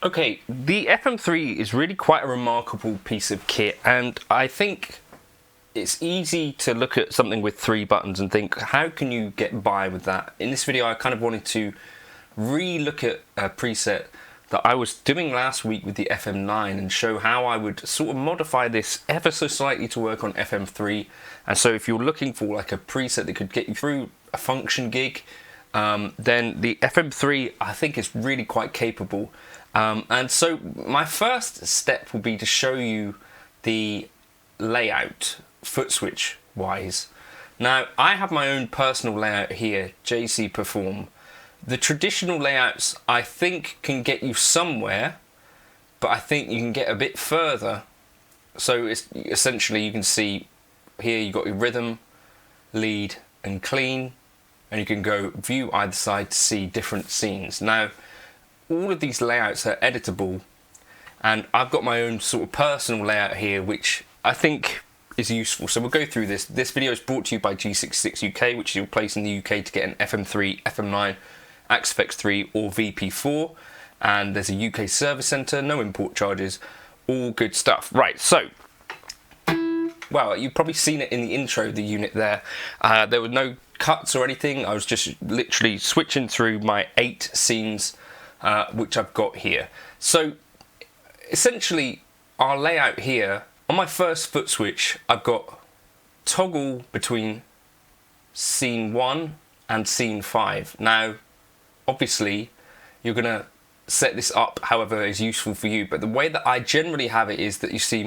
Okay, the FM3 is really quite a remarkable piece of kit, and I think it's easy to look at something with 3 buttons and think, how can you get by with that? In this video I kind of wanted to re-look at a preset that I was doing last week with the FM9 and show how I would sort of modify this ever so slightly to work on FM3. And so if you're looking for like a preset that could get you through a function gig, then the FM3 I think is really quite capable. And so my first step will be to show you the layout, foot switch wise. Now I have my own personal layout here, JC Perform. The traditional layouts I think can get you somewhere, but I think you can get a bit further. So it's essentially, you can see here you've got your rhythm, lead and clean, and you can go view either side to see different scenes. Now all of these layouts are editable, and I've got my own sort of personal layout here which I think is useful. So we'll go through this. This video is brought to you by G66 UK, which is your place in the UK to get an FM3, FM9, AXFX3 or VP4, and there's a UK service centre, no import charges, all good stuff. Right, so well, you've probably seen it in the intro, the unit there. There were no cuts or anything. I was just literally switching through my 8 scenes which I've got here. So essentially our layout here, on my first foot switch I've got toggle between scene 1 and scene 5. Now obviously you're going to set this up however is useful for you, but the way that I generally have it is that you see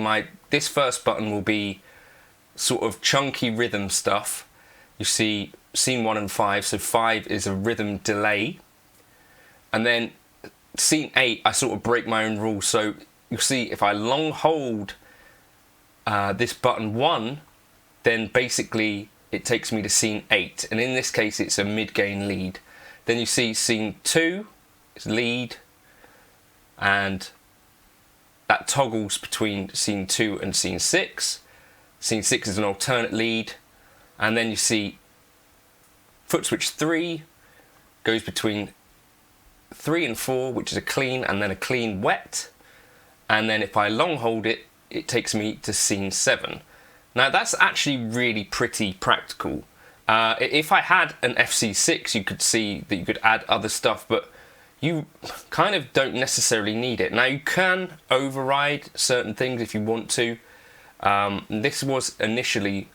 this first button will be sort of chunky rhythm stuff. You see scene 1 and 5, so 5 is a rhythm delay, and then scene 8 I sort of break my own rules. So you'll see if I long hold this button 1, then basically it takes me to scene 8, and in this case it's a mid-gain lead. Then you see scene 2 is lead, and that toggles between scene 2 and scene 6. Scene 6 is an alternate lead, and then you see foot switch 3 goes between 3 and 4, which is a clean, and then a clean wet, and then if I long hold it, it takes me to scene 7. Now that's actually really pretty practical. If I had an FC6, you could see that you could add other stuff, but you kind of don't necessarily need it. Now you can override certain things if you want to. This was initially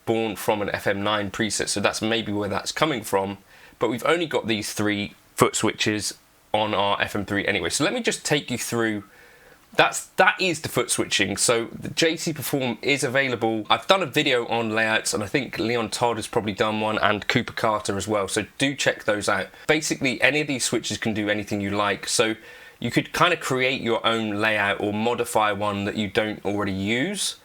born from an FM9 preset, so that's maybe where that's coming from, but we've only got these 3 foot switches on our FM3 anyway. So let me just take you through. That is the foot switching. So the JC Perform is available. I've done a video on layouts, and I think Leon Todd has probably done one, and Cooper Carter as well, so do check those out. Basically any of these switches can do anything you like, so you could kind of create your own layout or modify one that you don't already use,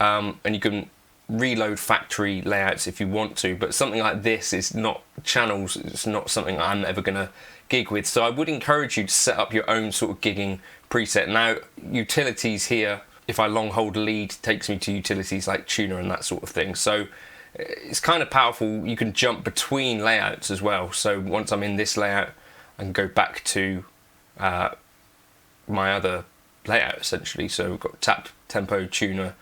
and you can reload factory layouts if you want to, but something like this is not channels, it's not something I'm ever going to gig with. So I would encourage you to set up your own sort of gigging preset. Now utilities here, if I long hold lead, takes me to utilities like tuner and that sort of thing. So it's kind of powerful. You can jump between layouts as well. So once I'm in this layout, I can go back to my other layout essentially. So we've got tap, tempo, tuner,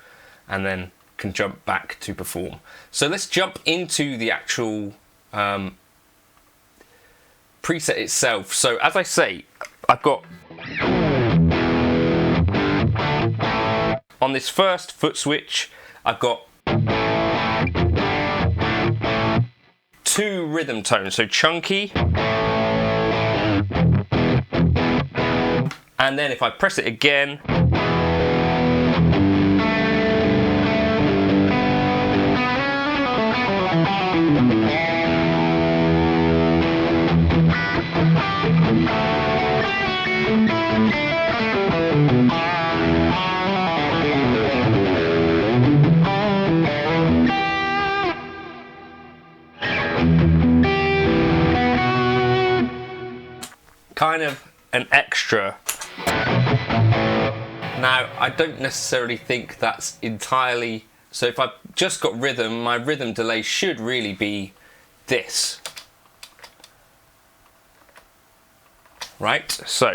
and then can jump back to perform. So let's jump into the actual preset itself. So as I say, I've got on this first foot switch, I've got 2 rhythm tones, so chunky, and then if I press it again, kind of an extra. Now, I don't necessarily think that's entirely, so if I've just got rhythm, my rhythm delay should really be this. Right, so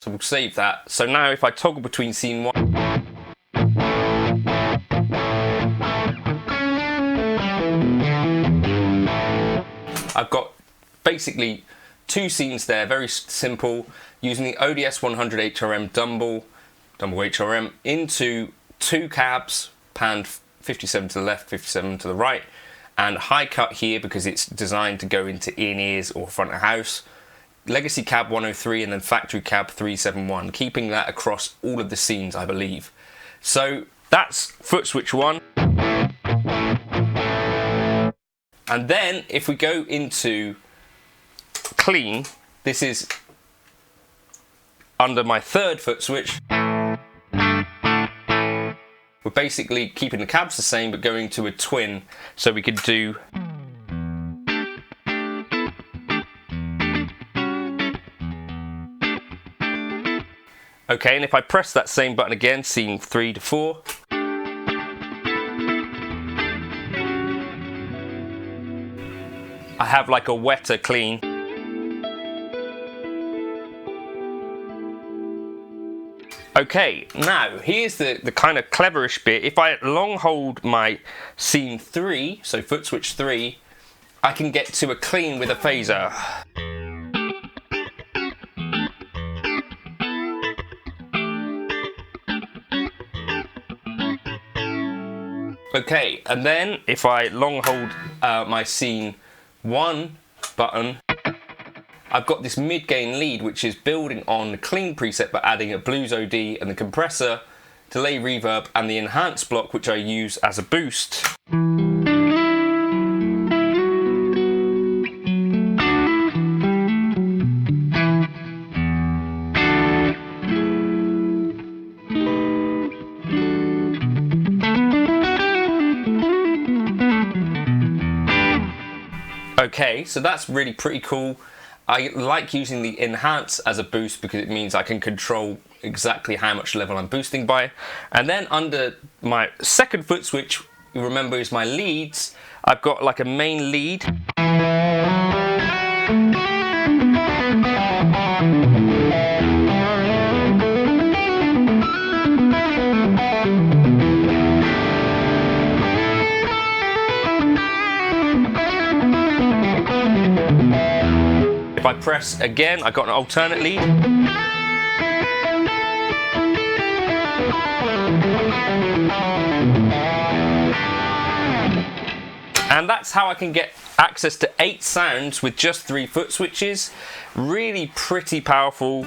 we'll save that. So now if I toggle between scene 1, I've got basically 2 scenes there, very simple, using the ODS 100 HRM dumble HRM into 2 cabs, panned 57 to the left, 57 to the right, and high cut here because it's designed to go into in-ears or front of house, legacy cab 103, and then factory cab 371, keeping that across all of the scenes, I believe. So that's foot switch 1. And then if we go into clean, this is under my 3rd foot switch. We're basically keeping the cabs the same but going to a twin, so we could do okay, and if I press that same button again, scene 3 to 4, I have like a wetter clean. Okay, now here's the kind of cleverish bit. If I long hold my scene 3, so foot switch 3, I can get to a clean with a phaser. Okay, and then if I long hold my scene 1 button, I've got this mid-gain lead which is building on the clean preset but adding a blues OD and the compressor, delay reverb, and the enhance block which I use as a boost. Okay, so that's really pretty cool. I like using the enhance as a boost because it means I can control exactly how much level I'm boosting by. And then under my 2nd foot switch, you remember is my leads, I've got like a main lead. If I press again, I've got an alternate lead. And that's how I can get access to 8 sounds with just 3 foot switches. Really pretty powerful.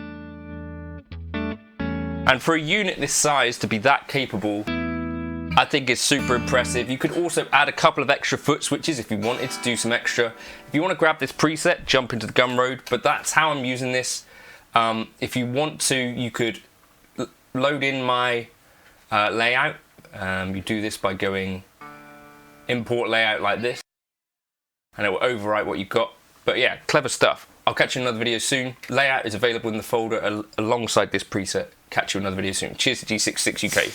And for a unit this size to be that capable, I think it's super impressive. You could also add a couple of extra foot switches if you wanted to do some extra. If you want to grab this preset, jump into the Gumroad, but that's how I'm using this. If you want to, you could load in my layout. You do this by going import layout like this, and it will overwrite what you've got. But yeah, clever stuff. I'll catch you in another video soon. Layout is available in the folder alongside this preset. Catch you in another video soon. Cheers to G66 UK.